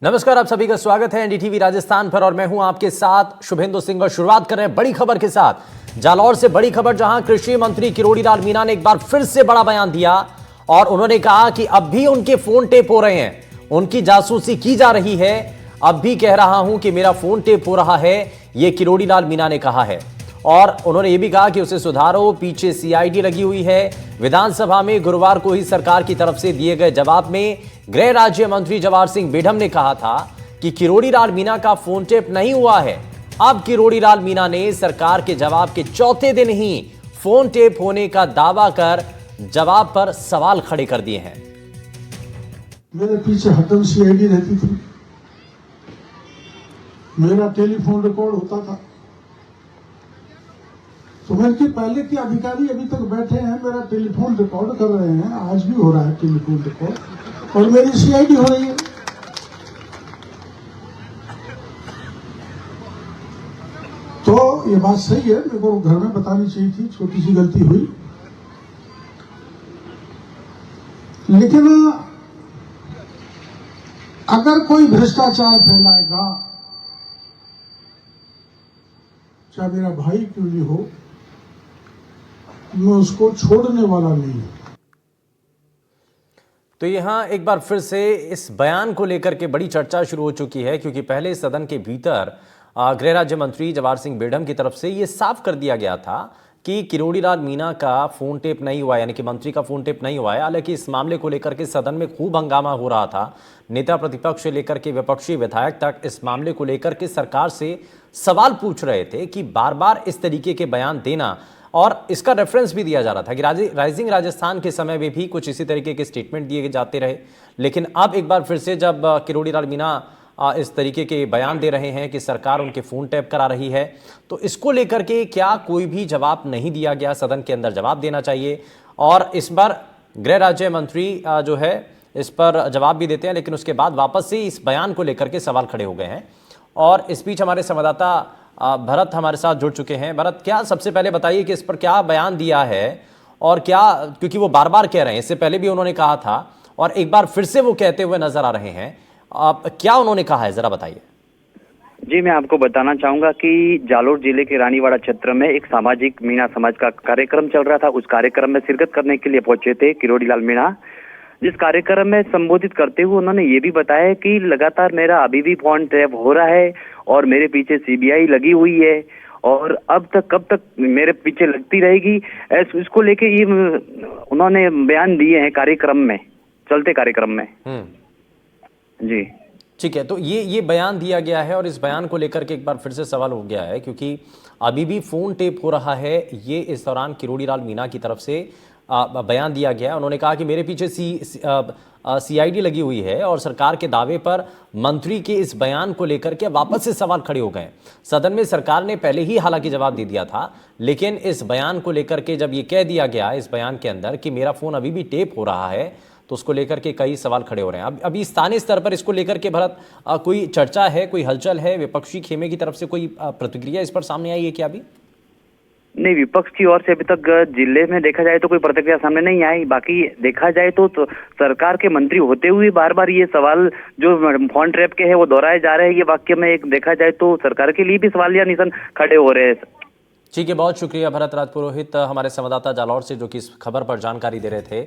नमस्कार, आप सभी का स्वागत है एनडीटीवी राजस्थान पर और मैं हूं आपके साथ शुभेंदु सिंह। और शुरुआत कर रहे हैं बड़ी खबर के साथ। जालौर से बड़ी खबर, जहां कृषि मंत्री किरोड़ी लाल मीणा ने एक बार फिर से बड़ा बयान दिया और उन्होंने कहा कि अब भी उनके फोन टेप हो रहे हैं, उनकी जासूसी की जा रही है। अब भी कह रहा हूं कि मेरा फोन टेप हो रहा है, यह किरोड़ी लाल मीणा ने कहा है। और उन्होंने यह भी कहा कि उसे सुधारो, पीछे सीआईडी लगी हुई है। विधानसभा में गुरुवार को ही सरकार की तरफ से दिए गए जवाब में गृह राज्य मंत्री जवाहर सिंह बेढम ने कहा था कि किरोड़ी लाल मीणा का फोन टेप नहीं हुआ है। अब किरोड़ी लाल मीणा ने सरकार के जवाब के चौथे दिन ही फोन टेप होने का दावा कर जवाब पर सवाल खड़े कर दिए हैं। मेरे पीछे हरदम सीआईडी रहती थी, मेरा टेलीफोन रिकॉर्ड होता था। सुबह के पहले के अधिकारी अभी तक बैठे हैं, मेरा टेलीफोन रिकॉर्ड कर रहे हैं, आज भी हो रहा है टेलीफोन रिकॉर्ड, और मेरी सीआईडी हो रही है। तो ये बात सही है, मेरे को घर में बतानी चाहिए थी, छोटी सी गलती हुई। लेकिन अगर कोई भ्रष्टाचार फैलाएगा, चाहे मेरा भाई क्यों नहीं हो, मैं उसको छोड़ने वाला नहीं हूं। तो यहां एक बार फिर से इस बयान को लेकर के बड़ी चर्चा शुरू हो चुकी है, क्योंकि पहले सदन के भीतर गृह राज्य मंत्री जवाहर सिंह बेढम की तरफ से यह साफ कर दिया गया था कि किरोड़ी लाल मीणा का फोन टेप नहीं हुआ, यानी कि मंत्री का फोन टेप नहीं हुआ है। हालांकि इस मामले को लेकर के सदन में खूब हंगामा हो रहा था। नेता प्रतिपक्ष से लेकर के विपक्षी विधायक तक इस मामले को लेकर के सरकार से सवाल पूछ रहे थे कि बार बार इस तरीके के बयान देना, और इसका रेफरेंस भी दिया जा रहा था कि राइजिंग राजस्थान के समय में भी कुछ इसी तरीके के स्टेटमेंट दिए जाते रहे। लेकिन अब एक बार फिर से जब किरोड़ी लाल मीणा इस तरीके के बयान दे रहे हैं कि सरकार उनके फोन टैप करा रही है, तो इसको लेकर के क्या कोई भी जवाब नहीं दिया गया? सदन के अंदर जवाब देना चाहिए। और इस बार गृह राज्य मंत्री जो है इस पर जवाब भी देते हैं, लेकिन उसके बाद वापस से इस बयान को लेकर के सवाल खड़े हो गए हैं। और इस बीच हमारे संवाददाता भरत हमारे साथ जुड़ चुके हैं। भरत, क्या सबसे पहले बताइए कि इस पर क्या बयान दिया है और क्या, क्योंकि वो बार बार कह रहे हैं, इससे पहले भी उन्होंने कहा था और एक बार फिर से वो कहते हुए नजर आ रहे हैं, क्या उन्होंने कहा है, जरा बताइए। जी, मैं आपको बताना चाहूंगा कि जालोर जिले के रानीवाड़ा क्षेत्र में एक सामाजिक मीणा समाज का कार्यक्रम चल रहा था। उस कार्यक्रम में शिरकत करने के लिए पहुंचे थे किरोड़ी लाल मीणा। जिस कार्यक्रम में संबोधित करते हुए उन्होंने ये भी बताया कि लगातार मेरा अभी भी फोन टैप हो रहा है और मेरे पीछे सीबीआई लगी हुई है और अब तक कब तक मेरे पीछे लगती रहेगी, इसको लेके ये उन्होंने बयान दिए हैं कार्यक्रम में, चलते कार्यक्रम में। जी ठीक है, तो ये बयान दिया गया है और इस बयान को लेकर के एक बार फिर से सवाल हो गया है, क्योंकि अभी भी फोन टेप हो रहा है। ये इस दौरान किरोड़ी लाल मीणा की तरफ से बयान दिया गया। उन्होंने कहा कि मेरे पीछे सीआईडी लगी हुई है और सरकार के दावे पर मंत्री के इस बयान को लेकर के वापस से सवाल खड़े हो गए। सदन में सरकार ने पहले ही हालांकि जवाब दे दिया था, लेकिन इस बयान को लेकर के जब ये कह दिया गया इस बयान के अंदर कि मेरा फोन अभी भी टेप हो रहा है, तो उसको लेकर के कई सवाल खड़े हो रहे हैं। अभी स्थानीय स्तर पर इसको लेकर के भरत कोई चर्चा है, कोई हलचल है? विपक्षी खेमे की तरफ से कोई प्रतिक्रिया इस पर सामने आई है क्या? अभी नहीं, विपक्ष की ओर से अभी तक जिले में देखा जाए तो कोई प्रतिक्रिया सामने नहीं आई। बाकी देखा जाए तो सरकार के मंत्री होते हुए बार बार ये सवाल जो फोन ट्रैप के है वो दोहराए जा रहे हैं। ये वाक्य में एक देखा जाए तो सरकार के लिए भी सवालिया निशान खड़े हो रहे हैं। ठीक है, बहुत शुक्रिया भरत राजपुरोहित, हमारे संवाददाता जालौर से, जो कि इस खबर पर जानकारी दे रहे थे।